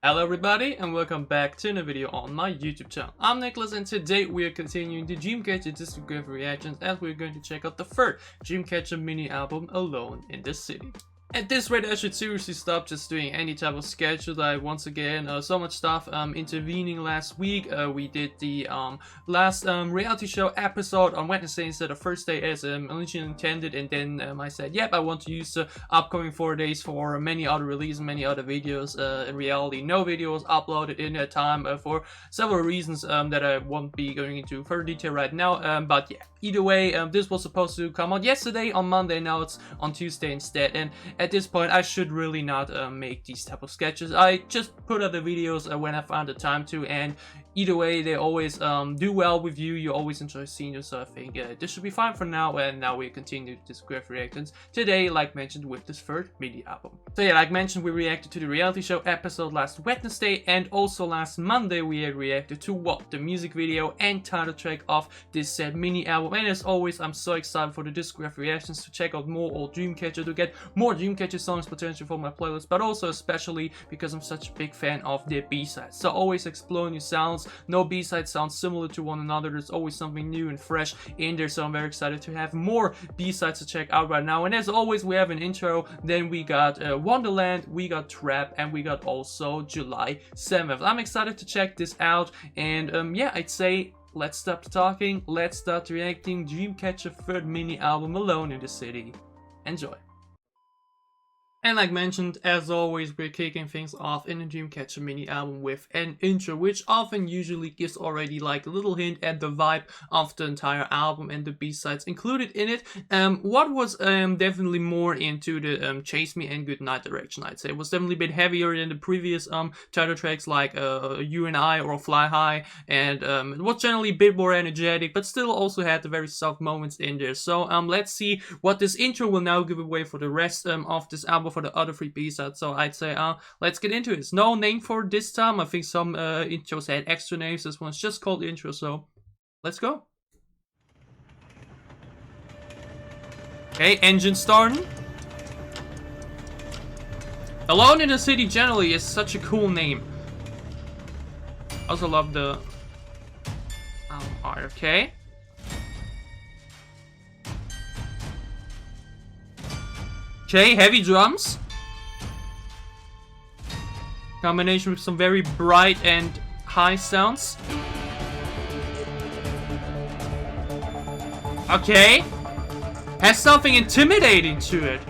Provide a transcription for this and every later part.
Hello everybody and welcome back to another video on my YouTube channel. I'm Nicholas and today we are continuing the Dreamcatcher discography reactions as we're going to check out the third Dreamcatcher mini album, Alone in the City. At this rate I should seriously stop just doing any type of schedule. Once again so much stuff intervening last week. We did the last reality show episode on Wednesday instead of Thursday as originally intended, and then I said yep, I want to use the upcoming 4 days for many other releases, many other videos. In reality no videos uploaded in that time for several reasons that I won't be going into further detail right now, but yeah, either way this was supposed to come out yesterday on Monday, now it's on Tuesday instead, and at this point I should really not make these type of sketches. I just put out the videos when I found the time to, and either way they always do well with you. You always enjoy seeing them, so I think this should be fine for now. And now we continue to discography reactions today, like mentioned, with this third mini album. So yeah, like mentioned, we reacted to the reality show episode last Wednesday, and also last Monday we had reacted to what the music video and title track of this said mini album. And as always, I'm so excited for the discography reactions to check out more old Dreamcatcher, to get more Dreamcatcher songs potentially for my playlist, but also especially because I'm such a big fan of their B-sides. So always explore new sounds. No B-sides sound similar to one another. There's always something new and fresh in there, so I'm very excited to have more B-sides to check out right now. And as always, we have an intro, then we got Wonderland, we got Trap, and we got also July 7th. I'm excited to check this out, and yeah, I'd say let's stop the talking, let's start reacting. Dreamcatcher third mini album, Alone in the City. Enjoy. And like mentioned, as always, we're kicking things off in the Dreamcatcher mini album with an intro, which often usually gives already like a little hint at the vibe of the entire album and the B-sides included in it. What was definitely more into the Chase Me and Goodnight direction, I'd say. It was definitely a bit heavier than the previous title tracks like You and I or Fly High, and it was generally a bit more energetic, but still also had the very soft moments in there. So let's see what this intro will now give away for the rest of this album, for the other three B-sides. So I'd say let's get into it. It's no name for this time. I think some intros had extra names. This one's just called intro, so let's go. Okay, engine starting. Alone in the City generally is such a cool name. I also love the art. Okay. Okay, heavy drums. Combination with some very bright and high sounds. Okay. Has something intimidating to it.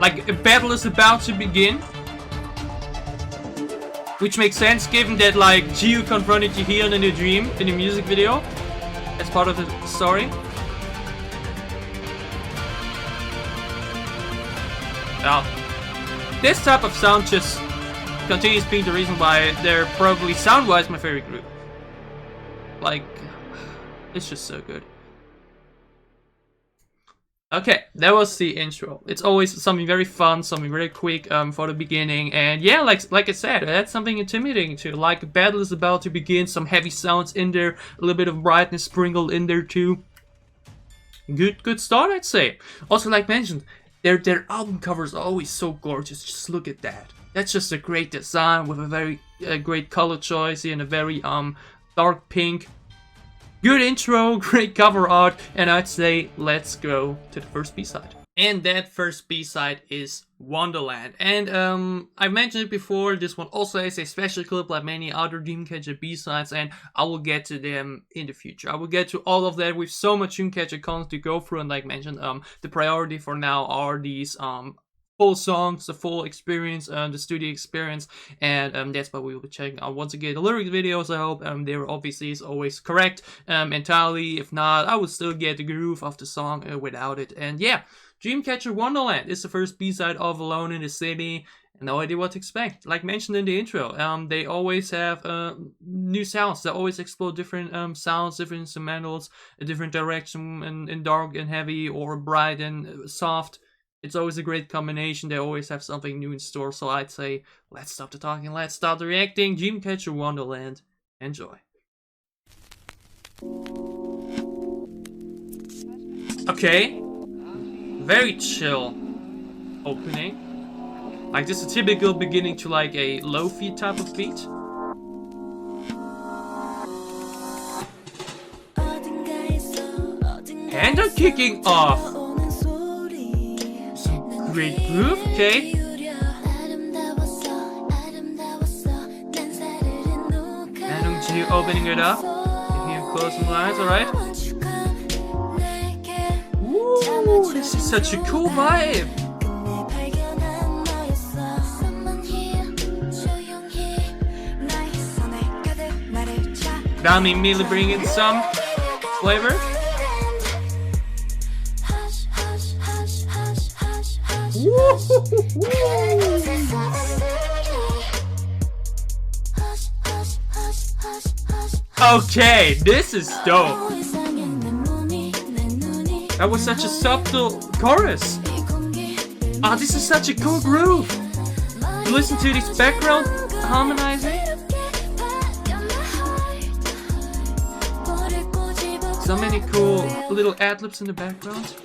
Like a battle is about to begin. Which makes sense given that like Gio confronted Jihyun in a dream in the music video. As part of the story. Now, this type of sound just continues being the reason why they're probably sound-wise my favorite group. Like, it's just so good. Okay, that was the intro. It's always something very fun, something very quick for the beginning, and yeah, like I said, it had something intimidating too. Like, a battle is about to begin, some heavy sounds in there, a little bit of brightness sprinkled in there too. Good start, I'd say. Also, like mentioned, their album covers are always so gorgeous. Just look at that. That's just a great design with a very great color choice and a very dark pink. Good intro, great cover art, and I'd say let's go to the first B-side. And that first B-side is Wonderland. And I've mentioned it before, this one also has a special clip like many other Dreamcatcher B-sides, and I will get to them in the future. I will get to all of that with so much Dreamcatcher content to go through, and like mentioned, the priority for now are these full songs, the full experience, the studio experience, and that's what we will be checking out. Once again, the lyric videos, I hope they were obviously as always correct entirely. If not, I would still get the groove of the song without it. And yeah, Dreamcatcher Wonderland is the first B-side of Alone in the City. No idea what to expect. Like mentioned in the intro, they always have new sounds. They always explore different sounds, different instrumentals, a different direction, in dark and heavy or bright and soft. It's always a great combination. They always have something new in store. So I'd say, let's stop the talking, let's start the reacting. Dreamcatcher Wonderland. Enjoy. Okay. Very chill opening. Like this is a typical beginning to like a lo-fi type of beat. And they're kicking off. Some great groove, okay. And opening it up. Here, closing lines, alright. Ooh, this is such a cool vibe. Dami immediately bringing some flavor. Okay, this is dope. That was such a subtle chorus. Ah, this is such a cool groove. Listen to this background harmonizing. So many cool little ad-libs in the background.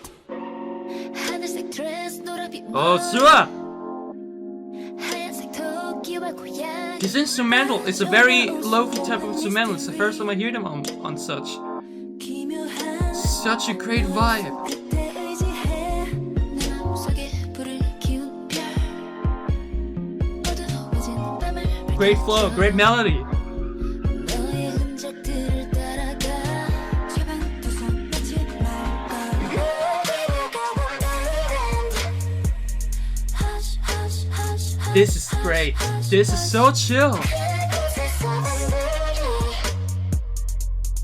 Oh, Sua! This instrumental is a very lo-fi type of instrumental. It's the first time I hear them on such. Such a great vibe. Great flow, great melody. This is great. This is so chill.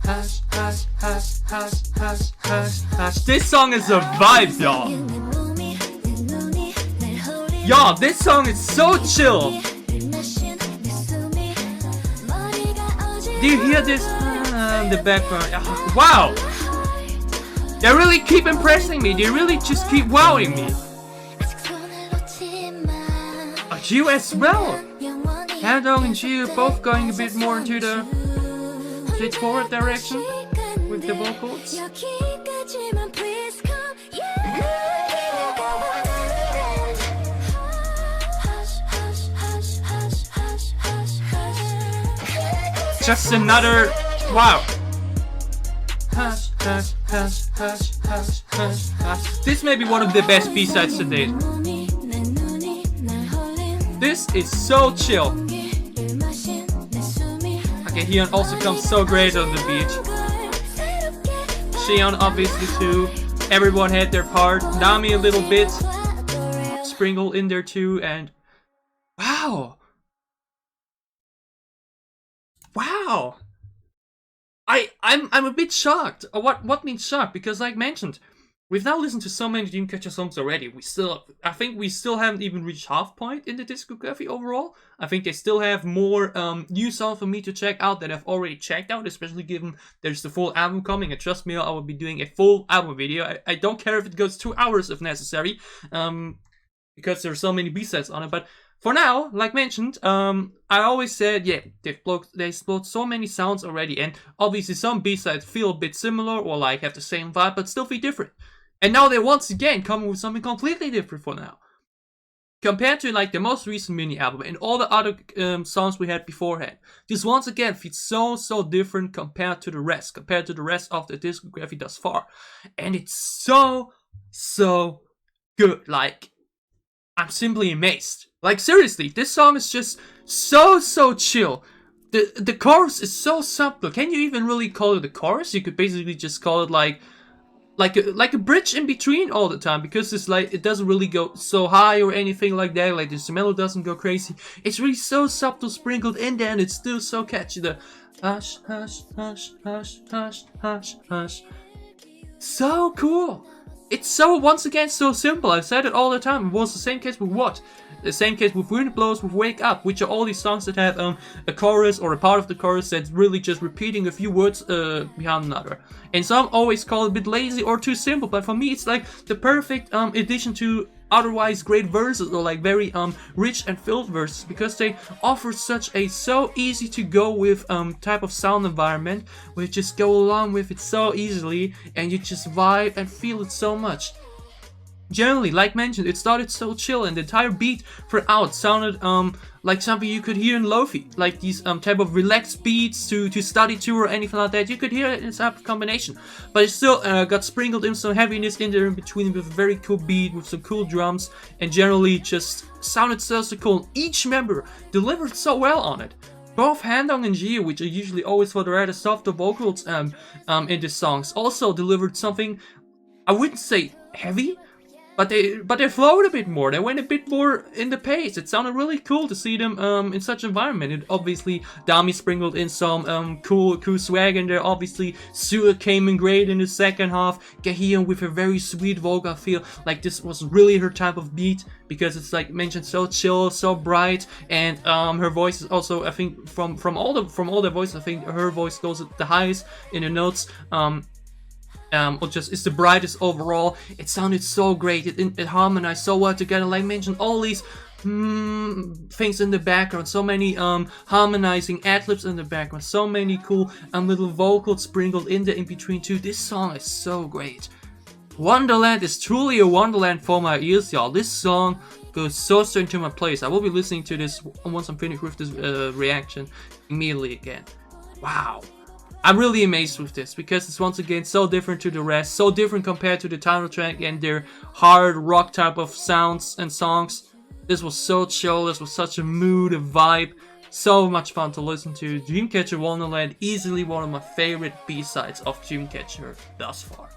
Hush, hush, hush, hush, hush, hush, hush. This song is a vibe, y'all. Y'all, this song is so chill. Do you hear this in the background? Wow. They really keep impressing me. They really just keep wowing me. You as well. Handong and Gio both going a bit more into the straightforward direction with the vocals. Just another wow. Hush, hush, hush, hush, hush, hush, hush. This may be one of the best B-sides to date. This is so chill. Okay, Hyun also comes so great on the beach. Xion obviously too. Everyone had their part. Nami a little bit sprinkled in there too, and wow. Wow. I'm a bit shocked. What means shocked? Because like mentioned, we've now listened to so many Dreamcatcher songs already. I think we still haven't even reached half point in the discography overall. I think they still have more new songs for me to check out that I've already checked out, especially given there's the full album coming. And trust me, I will be doing a full album video. I don't care if it goes 2 hours if necessary, because there's so many B-sides on it. But for now, like mentioned, I always said, yeah, they explored so many sounds already, and obviously some B-sides feel a bit similar or like have the same vibe, but still feel different. And now they're once again coming with something completely different for now. Compared to like the most recent mini album and all the other songs we had beforehand. This once again feels so different compared to the rest of the discography thus far. And it's so good. Like, I'm simply amazed. Like seriously, this song is just so chill. The chorus is so subtle. Can you even really call it a chorus? You could basically just call it like a bridge in between all the time, because it's like it doesn't really go so high or anything like that. Like the instrumental doesn't go crazy. It's really so subtle, sprinkled in there, and it's still so catchy. The hush, hush, hush, hush, hush, hush, hush. So cool. It's so, once again, so simple. I've said it all the time. It was the same case with What? The same case with Wind Blows, with Wake Up, which are all these songs that have a chorus or a part of the chorus that's really just repeating a few words behind another. And some always call it a bit lazy or too simple, but for me it's like the perfect addition to otherwise great verses, or like very rich and filled verses, because they offer such a so easy to go with type of sound environment where you just go along with it so easily and you just vibe and feel it so much. Generally, like mentioned, it started so chill, and the entire beat throughout sounded like something you could hear in lofi, like these type of relaxed beats to study to or anything like that. You could hear it in type of combination, but it still got sprinkled in some heaviness in there in between with a very cool beat with some cool drums, and generally just sounded so cool. Each member delivered so well on it. Both Handong and Gio, which are usually always for the rather softer vocals in the songs, also delivered something I wouldn't say heavy. But they flowed a bit more. They went a bit more in the pace. It sounded really cool to see them in such an environment. And obviously, Dami sprinkled in some cool swag in there. Obviously, Sua came in great in the second half. Gahian with her very sweet vocal feel. Like this was really her type of beat, because it's like mentioned, so chill, so bright, and her voice is also, I think, from all the voices, I think her voice goes at the highest in the notes. Or just is the brightest overall. It sounded so great. It harmonized so well together. Like mentioned, all these things in the background, so many harmonizing ad-libs in the background, so many cool little vocals sprinkled in there in between too. This song is so great. Wonderland is truly a wonderland for my ears, y'all. This song goes so straight to my place. I will be listening to this once I'm finished with this reaction immediately again. Wow. I'm really amazed with this, because it's once again so different to the rest, so different compared to the title track and their hard rock type of sounds and songs. This was so chill, this was such a mood, a vibe, so much fun to listen to. Dreamcatcher Wonderland, easily one of my favorite B-sides of Dreamcatcher thus far.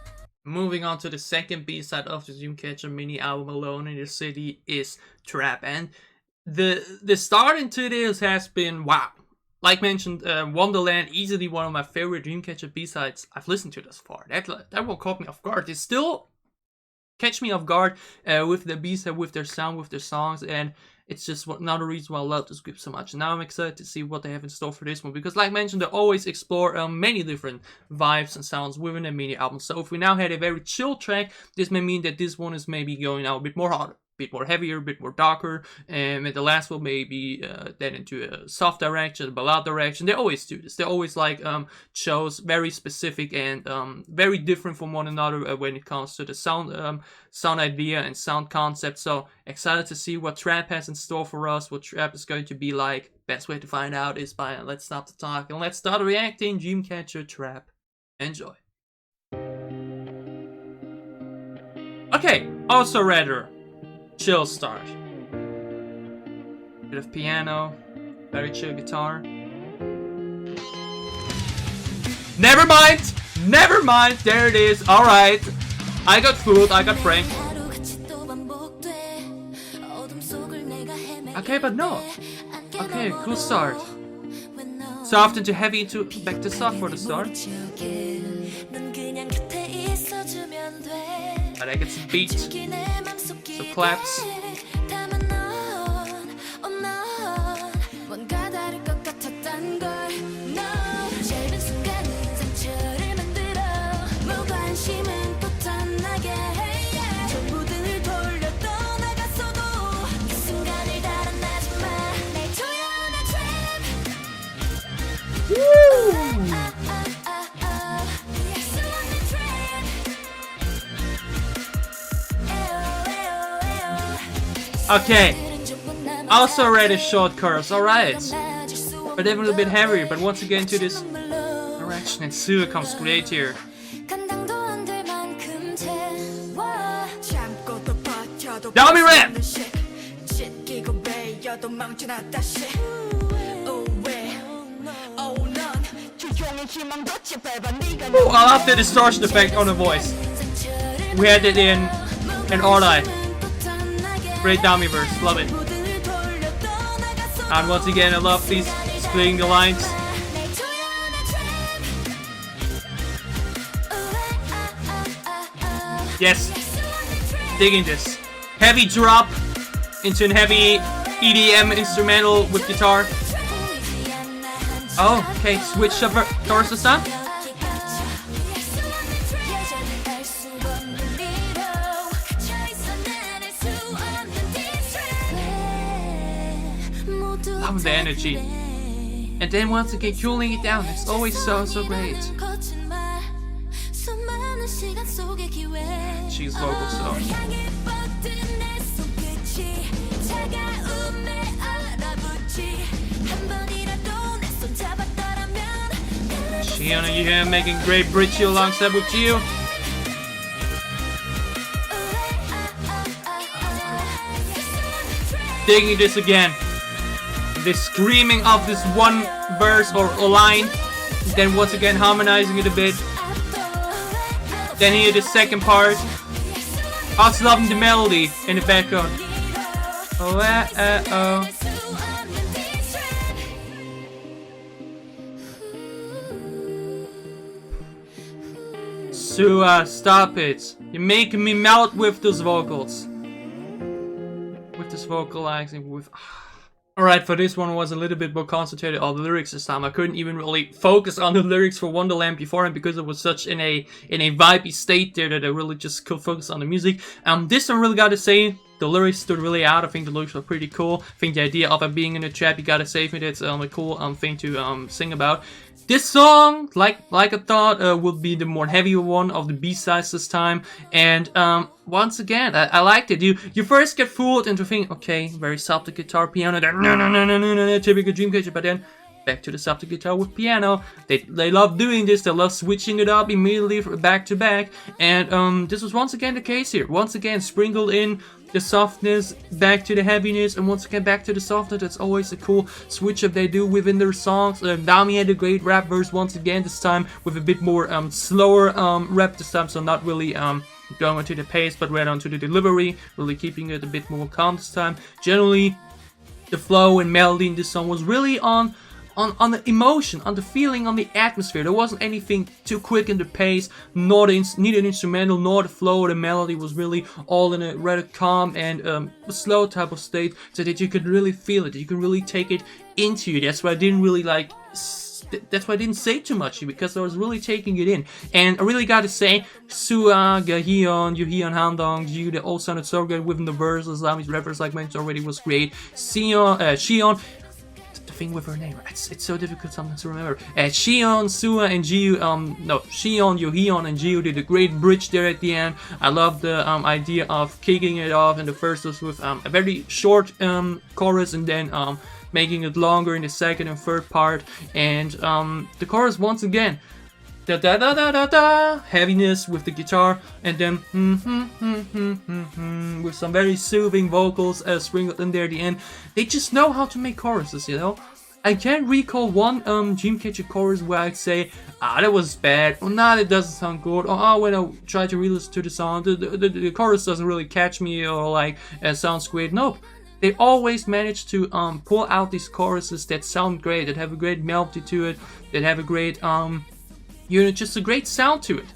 Moving on to the second B-side of the Dreamcatcher mini album, Alone in the City, is Trap. And the start into this has been wow. Like mentioned, Wonderland, easily one of my favorite Dreamcatcher B-sides I've listened to thus far. That will caught me off guard. They still catch me off guard with the B-side, with their sound, with their songs, and it's just another reason why I love this group so much. And now I'm excited to see what they have in store for this one, because like mentioned, they always explore many different vibes and sounds within a mini album. So if we now had a very chill track, this may mean that this one is maybe going out a bit more harder, bit more heavier, a bit more darker, and the last one maybe then into a soft direction, a ballad direction. They always do this. They always like shows very specific and very different from one another when it comes to the sound idea and sound concept. So excited to see what Trap has in store for us, what Trap is going to be like. Best way to find out is by let's stop the talk and let's start reacting. Dreamcatcher Trap. Enjoy. Okay, also rather chill start. Bit of piano, very chill guitar. Never mind, there it is. Alright, I got fooled, I got pranked. Okay, but no. Okay, cool start. Soft into heavy into back to soft for the start. But I get some beat, some claps. Okay, also read a short chorus, alright. But even a little bit heavier, but once again to this direction, and Sua comes great here. Dami rap! Ooh, I love the distortion effect on the voice. We had it in All I. Great Dami verse, love it. And once again, I love these splitting the lines. Yes, digging this. Heavy drop into a heavy EDM instrumental with guitar. Oh, okay, switch up towards the sound. Love the energy. And then once again, cooling it down. It's always so great. Chi's vocal, so. Shion and Yuhyun making great bridge alongside with Jiu. Digging this again. The screaming of this one verse or line, then once again harmonizing it a bit. Then here the second part. Also loving the melody in the background. Oh, oh. Sua, stop it. You're making me melt with those vocals. With this vocalizing, with... Alright, for this one was a little bit more concentrated on the lyrics this time. I couldn't even really focus on the lyrics for Wonderland beforehand because it was such in a vibey state there that I really just could focus on the music. This one really gotta say, the lyrics stood really out. I think the lyrics were pretty cool. I think the idea of it being in a trap, you gotta save me, that's a cool thing to sing about. This song, like I thought, would be the more heavier one of the B-sides this time, and once again, I liked it. You first get fooled into thinking, okay, very soft guitar, piano, then no, typical Dreamcatcher, but then back to the soft guitar with piano. They love doing this. They love switching it up immediately back to back, and this was once again the case here. Once again, sprinkled in the softness, back to the heaviness, and once again back to the softness. That's always a cool switch up they do within their songs. Dami had a great rap verse once again, this time with a bit more slower rap this time, so not really going onto the pace, but right onto the delivery, really keeping it a bit more calm this time. Generally, the flow and melody in this song was really on the emotion, on the feeling, on the atmosphere. There wasn't anything too quick in the pace, neither instrumental nor the flow or the melody was really all in a rather calm and slow type of state, so that you could really feel it, you can really take it into you. That's why I didn't really that's why I didn't say too much, because I was really taking it in. And I really gotta say, Sua, Gahyun, Yuhyun, Handong, Jiu, they all sounded so good within the verses. Lami's reference, like mentioned already, was great. Shion, thing with her name, it's so difficult sometimes to remember. Shion, Sua, and Jiu, Shion, Yuhyun, and Jiu did a great bridge there at the end. I love the idea of kicking it off in the first was with a very short chorus, and then making it longer in the second and third part. And the chorus once again, da da da da da da, heaviness with the guitar, and then with some very soothing vocals sprinkled in there at the end. They just know how to make choruses, you know. I can't recall one Dreamcatcher chorus where I'd say, that was bad, or nah, that doesn't sound good, or when I try to re-listen to the song, the chorus doesn't really catch me, or like sounds great. Nope. They always manage to pull out these choruses that sound great, that have a great melody to it, that have a great just a great sound to it.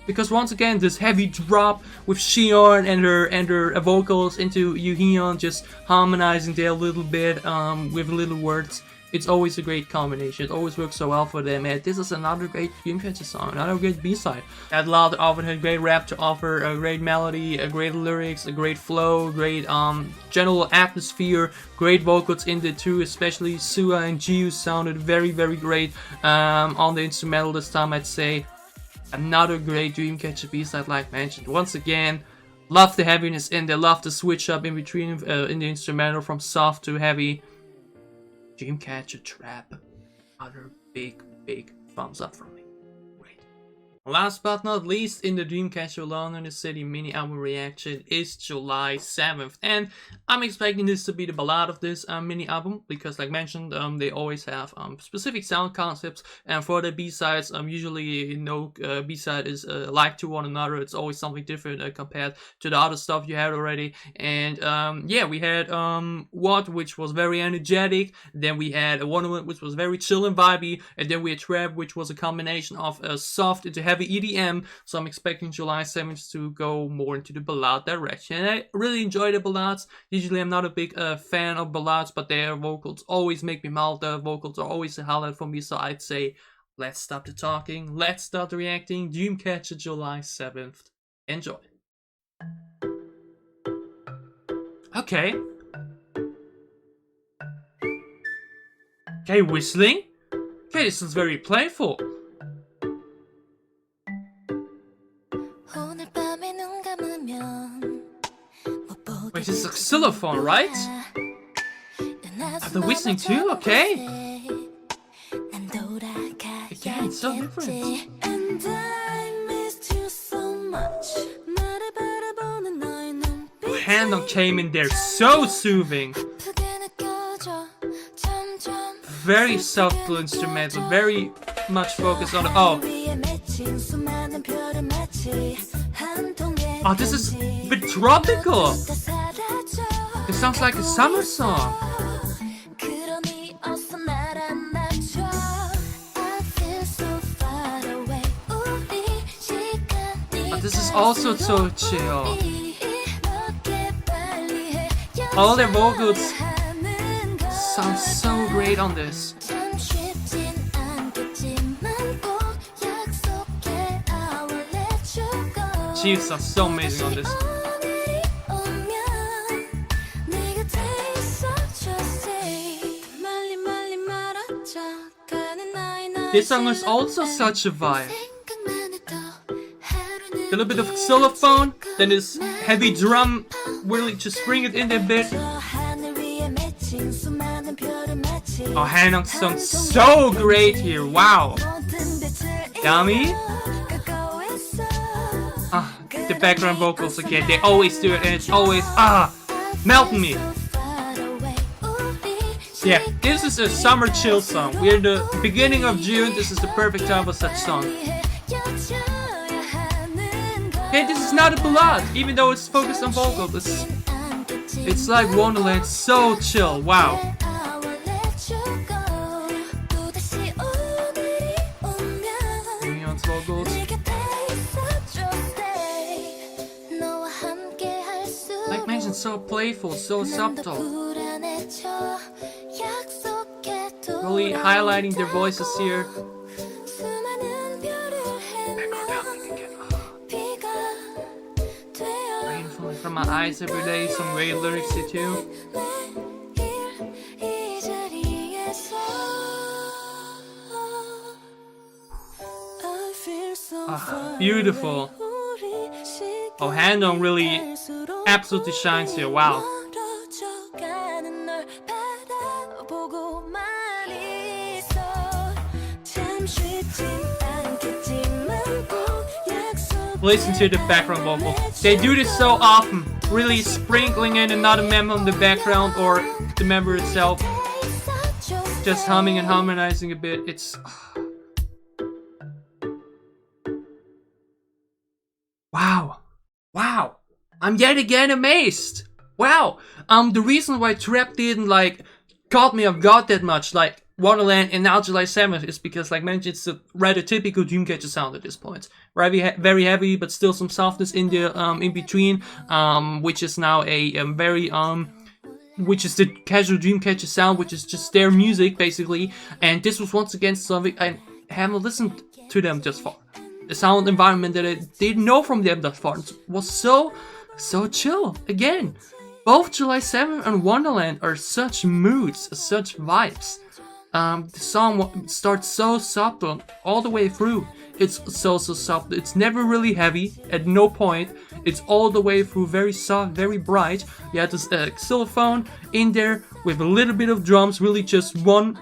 Because once again, this heavy drop with Shion and her vocals into Yuhyun just harmonizing there a little bit with little words. It's always a great combination. It always works so well for them. And this is another great Dreamcatcher song, another great B-side. That Loud often had great rap to offer, a great melody, a great lyrics, a great flow, great general atmosphere, great vocals in the two, especially Sua and Jiu sounded very, very great on the instrumental this time, I'd say. Another great Dreamcatcher B-side, like mentioned. Once again, love the heaviness in there, love the switch up in between in the instrumental from soft to heavy. Dreamcatcher Trap. Other big thumbs up from me. Great. Last but not least, in the Dreamcatcher Alone in the City mini album reaction is July 7th, and I'm expecting this to be the ballad of this mini album, because like mentioned, they always have specific sound concepts, and for the B-sides, usually no B-side is like to one another. It's always something different compared to the other stuff you had already. And yeah, we had What, which was very energetic, then we had Wonderland, which was very chill and vibey, and then we had Trap, which was a combination of soft into heavy EDM, so I'm expecting July 7th to go more into the ballad direction. And I really enjoy the ballads. Usually I'm not a big fan of ballads, but their vocals always make me melt. The vocals are always a highlight for me, so I'd say let's stop the talking, let's start reacting. Dreamcatcher July 7th. Enjoy. Okay. Okay, whistling. Okay, this is very playful. xylophone, right? Are they whistling too? Okay. Again, it's so different. Handon came in there so soothing. Very subtle instrumental, very much focused on oh, this is a bit tropical. It sounds like a summer song. Oh, this is also so chill. All their vocals sound so great on this. Chiefs are so amazing on this. This song is also such a vibe. A little bit of xylophone, then this heavy drum, really just bring it in there a bit. Oh, Handon sounds so great here, wow. Yummy. The background vocals again, they always do it and it's always, melting me. Yeah, this is a summer chill song. We're in the beginning of June, this is the perfect time for such song. Hey, this is not a ballad, even though it's focused on vocals. It's like Wonderland, so chill, wow. Neon's vocals. Like mentioned, so playful, so subtle. Really highlighting their voices here. From my eyes every day, some great lyrics here too. Beautiful. Oh, Handon really absolutely shines here, wow. Listen to the background vocal. They do this so often, really sprinkling in another member in the background or the member itself. Just humming and harmonizing a bit. It's wow. Wow. I'm yet again amazed. Wow. The reason why trap didn't caught me off guard that much, like Wonderland and now July 7th, is because, like mentioned, it's a rather typical Dreamcatcher sound at this point. Very heavy, but still some softness in the in between, which is now a very which is the casual Dreamcatcher sound, which is just their music basically. And this was once again something I haven't listened to them thus far. The sound environment that I didn't know from them thus far was so chill. Again, both July 7th and Wonderland are such moods, such vibes. The song starts so subtle all the way through. It's so subtle. It's never really heavy at no point. It's all the way through very soft, very bright. You have this xylophone in there with a little bit of drums, really just one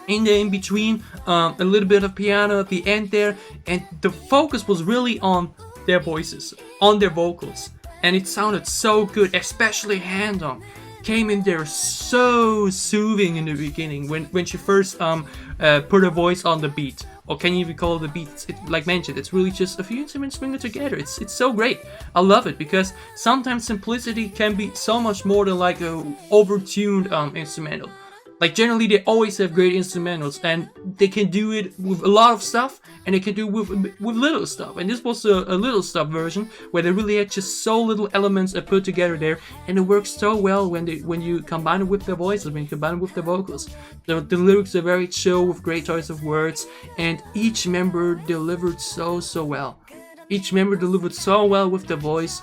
in there in between, a little bit of piano at the end there, and the focus was really on their voices, on their vocals, and it sounded so good, especially Handon. Came in there so soothing in the beginning when she first put her voice on the beat, or can you even call it a beat? Like mentioned, it's really just a few instruments stringed together. It's so great. I love it because sometimes simplicity can be so much more than like a overtuned instrumental. Like generally they always have great instrumentals and they can do it with a lot of stuff and they can do it with little stuff. And this was a little stuff version where they really had just so little elements put together there, and it works so well when you combine it with their voices, when you combine it with their vocals. The lyrics are very chill with great choice of words, and each member delivered so well. Each member delivered so well with their voice.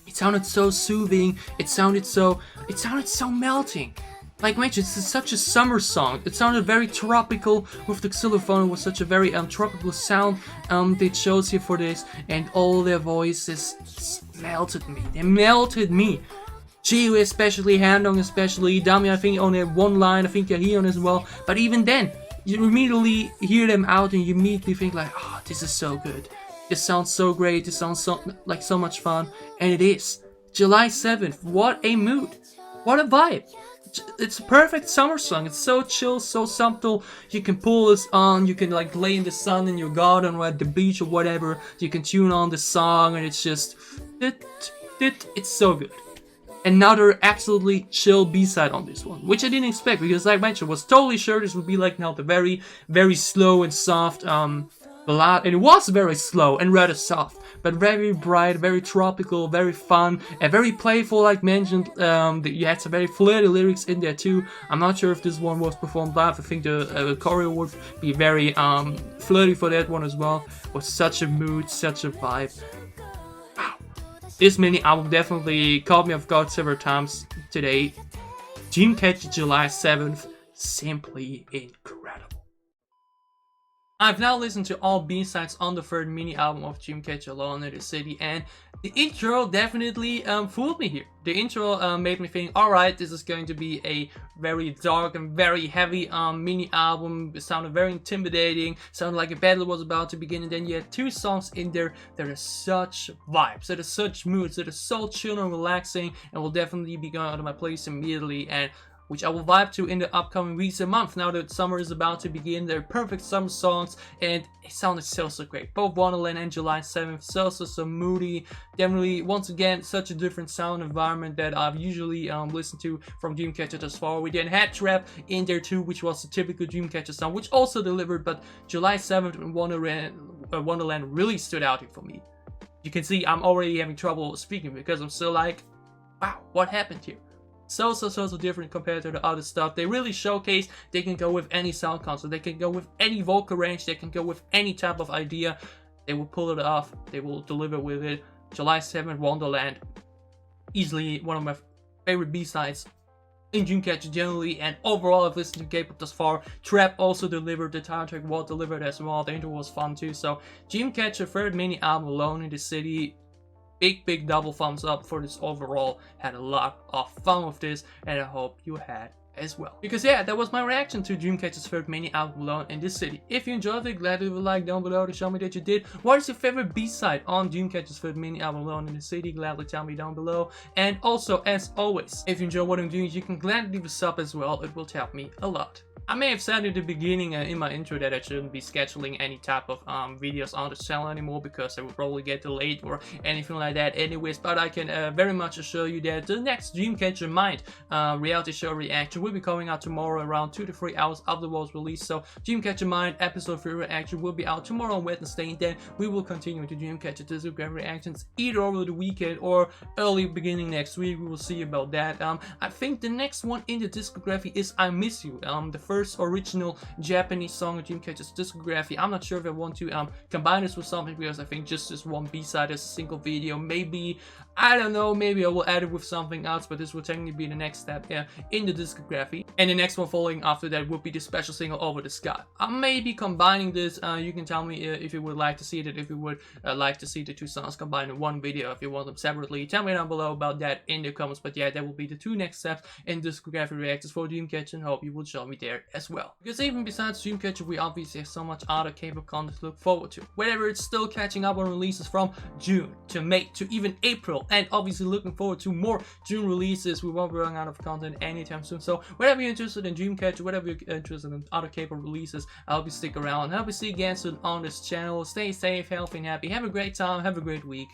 It sounded so soothing. It sounded so melting. Like mentioned, it's such a summer song. It sounded very tropical with the xylophone. It was such a very tropical sound that shows here for this, and all their voices melted me. They melted me. Gio especially, Handong especially, Dami I think only had one line, I think Yahion as well. But even then, you immediately hear them out and you immediately think like, oh, this is so good. This sounds so great, this sounds so much fun. And it is. July 7th, what a mood. What a vibe. It's a perfect summer song. It's so chill, so subtle. You can pull this on, you can like lay in the sun in your garden or at the beach or whatever. You can tune on the song and it's just, it's so good. Another absolutely chill B-side on this one, which I didn't expect because like I mentioned, was totally sure this would be like now the very, very slow and soft ballad, and it was very slow and rather soft, but very bright, very tropical, very fun, and very playful. Like mentioned, you had some very flirty lyrics in there too. I'm not sure if this one was performed live. I think the choreo would be very flirty for that one as well. It was such a mood, such a vibe. Wow. This mini album definitely caught me off guard several times today. Dreamcatcher July 7th, simply incredible. I've now listened to all B-sides on the third mini album of Dreamcatcher Alone in the City, and the intro definitely fooled me here. The intro made me think, alright, this is going to be a very dark and very heavy mini album. It sounded very intimidating, sounded like a battle was about to begin, and then you had two songs in there that are such vibes, that are such moods, that are so chill and relaxing, and will definitely be going out of my place immediately, and which I will vibe to in the upcoming weeks and months. Now that summer is about to begin, they're perfect summer songs, and it sounded so great. Both Wonderland and July 7th, so moody. Definitely, once again, such a different sound environment that I've usually listened to from Dreamcatcher thus far. We then had trap in there too, which was the typical Dreamcatcher sound, which also delivered, but July 7th and Wonderland really stood out here for me. You can see I'm already having trouble speaking because I'm still like, wow, what happened here? So different compared to the other stuff. They really showcase they can go with any sound console, they can go with any vocal range, they can go with any type of idea. They will pull it off, they will deliver with it. July 7th, Wonderland, easily one of my favorite B-sides in Dreamcatcher generally, and overall I've listened to K-pop thus far. Trap also delivered, the title track was delivered as well, the intro was fun too. So Dreamcatcher third mini album, Alone in the City, big double thumbs up for this overall. Had a lot of fun with this, and I hope you had as well. Because yeah, that was my reaction to Dreamcatcher's third mini album, Alone in the City. If you enjoyed it, glad to leave a like down below to show me that you did. What is your favorite B-side on Dreamcatcher's third mini album, Alone in the City? Gladly tell me down below. And also, as always, if you enjoy what I'm doing, you can gladly leave a sub as well. It will help me a lot. I may have said at the beginning in my intro that I shouldn't be scheduling any type of videos on the channel anymore because I would probably get delayed or anything like that anyways, but I can very much assure you that the next Dreamcatcher Mind reality show reaction will be coming out tomorrow around 2 to 3 hours after the was released. So Dreamcatcher Mind episode 3 reaction will be out tomorrow on Wednesday, and then we will continue with the Dreamcatcher discography reactions either over the weekend or early beginning next week. We will see about that. I think the next one in the discography is I Miss You, the first original Japanese song of Dreamcatcher's discography. I'm not sure if I want to combine this with something because I think just this one B-side as a single video, maybe, I don't know, maybe I will add it with something else, but this will technically be the next step in the discography. And the next one following after that would be the special single Over the Sky. I may be combining this. You can tell me if you would like to see it, if you would like to see the two songs combined in one video, if you want them separately. Tell me down below about that in the comments. But yeah, that will be the two next steps in discography reactions for Dreamcatcher, and hope you will show me there as well. Because even besides Dreamcatcher, we obviously have so much other K-pop content to look forward to. Whether it's still catching up on releases from June to May to even April, and obviously looking forward to more June releases. We won't be running out of content anytime soon. So whatever you're interested in Dreamcatcher, whatever you're interested in other K-pop releases, I hope you stick around. I hope you see you again soon on this channel. Stay safe, healthy, and happy. Have a great time. Have a great week.